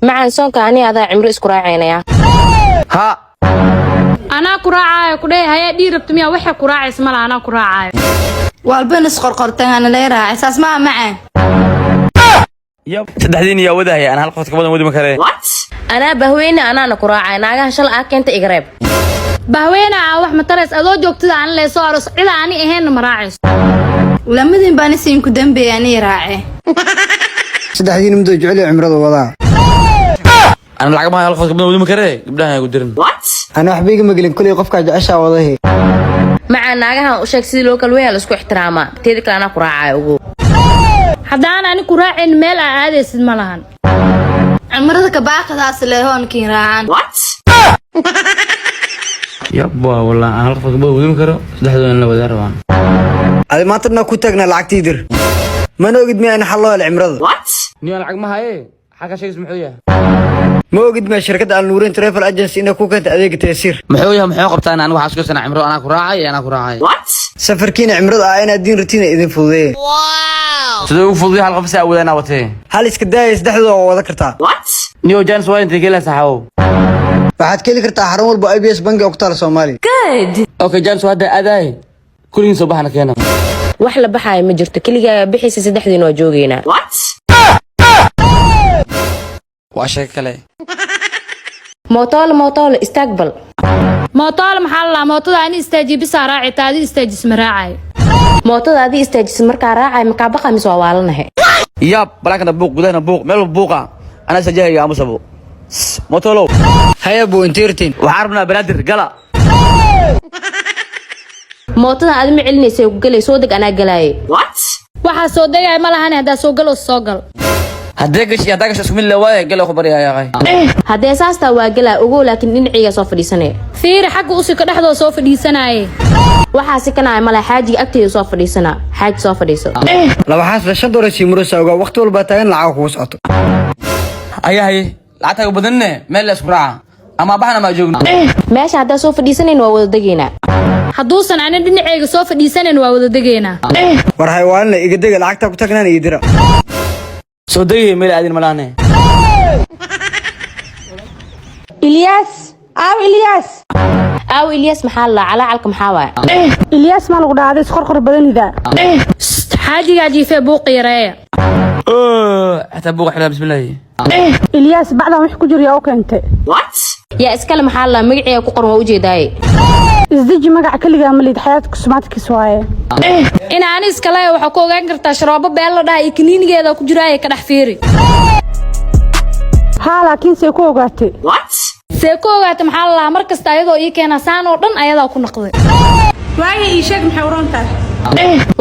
معن سونك أنا هذا عمري إسكراعينا يا ها أنا كراعي كده هيا دي ربتمية وحى كراعي اسمها أنا كراعي والبنس قرقرتين أنا لا يراعي أساس ما معه يب تدحديني يا وداهي أنا هالقفت كبدا ودي مكاري أنا بهويني أنا كراعي أنا هشل أكنت إقرب بهوينا wax matareys adoo joogtada aan la soo aros cid aan ahayn maraacis lamadin baan isiin ku dambeeyay raaci saddexdiin muddo jecel cimrada wadaa أنا العقب هاي هالقفت كبدا ودي مكاري قبلها يقدرن أنا waxba igama gelin kulay qofka jecesha wadahay مع ناقها وشك سيد لوكال وين لسكو احترامه تيدك أنا كراعي ugu haddaan ani ku raacin meel aan aadaysid ma lahan cimrada ka baaqadaas leehoonkiin raacan يابا والله أنا هالقفت كبدا ودي مكاري saddexdoon in la wada rabaan adi maantana ku taagna lacagtii dir mana ogid ma in xallo cimrada niyo lacag ma haye xaga shay ismuxuu yahay ma ogid ma shirkadda Al-Nuurayn Travel Agency inay ku keento adeeg taysiir muxuu yahay muxuu qabtaan anigu waxa isku sanaa cimro ana ku raacay safarkiina cimrada ah inaad diin ratiina idin fududeeyay sidoo u fududeeyay hal qof si awoodana watay hal iska daayay saddexdooda oo wada kartaa niyo jans waa inta kala saxaw waxaad keli kartaa xarun walba IBS bangi oo ku taal Soomaaliya okay jans waa aadaay kulliin soo baxna keena wax la baxay ma jirto kaliya bixisa saddexdiin oo joogayna waa shay kale موطال استقبل mootaal maxaa la mootada ani istaajibi saaraaci taadi istaajis maraacay mootada adii istaajis markaa raacay markaa baqa mis waa waalanahay yab balakana buuq gudahna buuq meel buuqa ana sajahaya amusabo motolo haya buu intirtin waxaan rabnaa banaadir gala mootada aad ma celinaysaa ku galay soo deg anaa galay waxa soo degay ma lahan hadaa soo gal oo soo gal haddii gash isku mid leeyahay gala ku bariyaa qay haddii asaasta waa galaa ugu laakiin dhinaciga soo fadhiisanay fiir xaq u sii ka dhaxdo soo fadhiisanay waxa si kana mala xaajiga agteeda soo fadhiisana xaaj soo fadhiiso laba xaas la shan doollar si murusa uga waqti walba taagan lacag ku socoto ayahay lacagta badanne meel la isku raaca ama baxna ma joogno meesha hadda soo fadhiisaneen waa wada degeena hadduusan ani dhinacayga soo fadhiisaneen waa wada degeena war haywaan iga dega lacagta ku tagnaan iyo dira soo degay meel aadin malaane إلياس محل على علك محاوى إلياس ما لقى هذا سخر بدني ذا حاجة جي في بوق يرايا حتى بوق حلا بسم الله إلياس بعدها مش كجري يا أوك أنت يا إسكال محل مقعي كقر ووجي داي إزدج مقع كل جامل حياتك سمعتك سواي إن أنا إسكالاي وحكوا جنكر تشرب بيلا دا يكنين جادا كجراي كده حفيري ها لكن سيكو قاتي سيكو قاتي محل مركز تايدو يكينا سان ودن أيدا كنا قضي واي إيشك محورنتها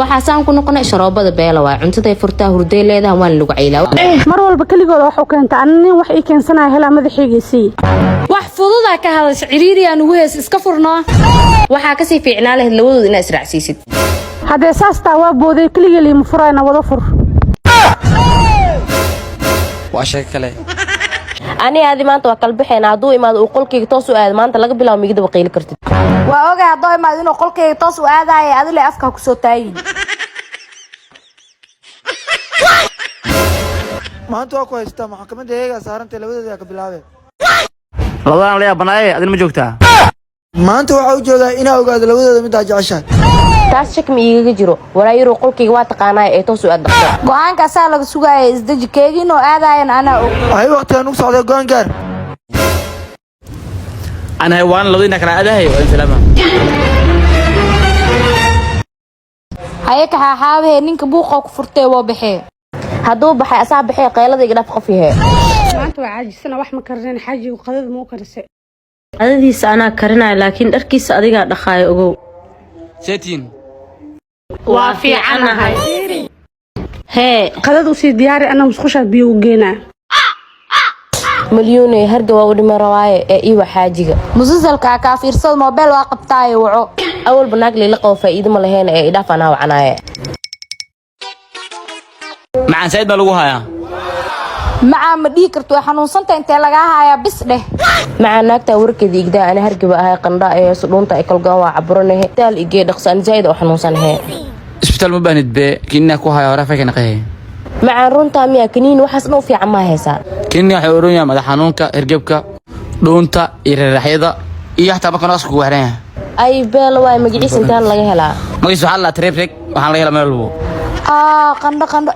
waxaan ku noqonay sharoobada beela waa cuntada furtaa hurday leedahay waan lagu ciilaa mar walba kaligooda wax u keenta anna wax ay keensanaa hela madaxiigiisii wax fududa ka hadash ciriiri aan ugu hees iska furnaa waxa ka sii fiicnaa leh labadooda in israacsiisid hadee saastaa waa booday kaligeeli ma furayna wada fur waa shay kale ani aadi maanta waa kalbixeen haduu imaado uu qolkayga toos u aad maanta laga bilaabo migida waqiil kartid waa ogaa hadoo imaado inuu qolkayga toos u aadayo adile afka ku soo taagin maanta waa ku haystaa maxkamadda eega saarantay labadooda ka bilaabay labadaan la yaabanaay adin ma joogtaa maanta waxa u joogaa inaa ogaado labadooda mid aad jeceshahay taas shak ma iiga jiro walaayiro qolkayga waa taqaanaa ee toos u aad dhaqso go'aanka saa laga sugaayay isdaji keegin oo aadayan ana og ay waqtigan u socday go'aan gaar ana haywaan labadina kala aadahay waa salaama haye ka xaaxaabee ninka buuqa ku furtay waa baxee haduu baxay asaa baxay qeeladayga dhaf qof yahay maanta waa caajisana wax ma karin xaaji qadada ma karisay qadadiisa anaa karinay laakiin dharkiisa adiga dhaqaayo ogow seetiin waa fiicanahay hee qadada u sii diyaari ana musqusha biyo u geenaa مليون هرجة وودي رواية إيوة حاجة مسلسل كافير صد موبايل واقف تاي وعو أول بناقل لقوا فايدة ملهين إضافة أنا وعناية مع سيد بلوها يا مع مديكرت وحنون سنتين انت لقاها يا بس ده مع ناكتا وركي ديك ده أنا هرجة بقى قناة صدونتا إكل جوا عبرناه تال إجي دقسان زايد وحنون سنه اسبتال مباند ب كنا كوها يا رافع كنا قيه macaan runtaa miyaa kaniin waxaas dhan u fiican ma haysaa kini waxay oran yahay madax xanuunka hergebka dhuunta iyo raraxyada iyo xataa marka naas ku waxran yahay ay beel waay magaciisa intaan laga helaa magiisu waxa la trip waxaan laga helaa meel walbo qandho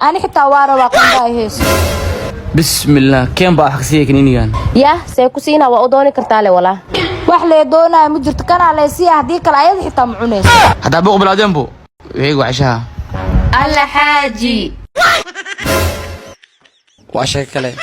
ani xitaa waa rabaa qandho ay hees bismillah keen baa xaqsiye kiniinigan yaa see ku siina waa u dooni kartaa le walaa wax lee doonaa ma jirto kana leesiya haddii kale ayada xitaa ma cunayso hadaa buuq bilaadeen bu wixii waxshaha alla xaaji waa shay kale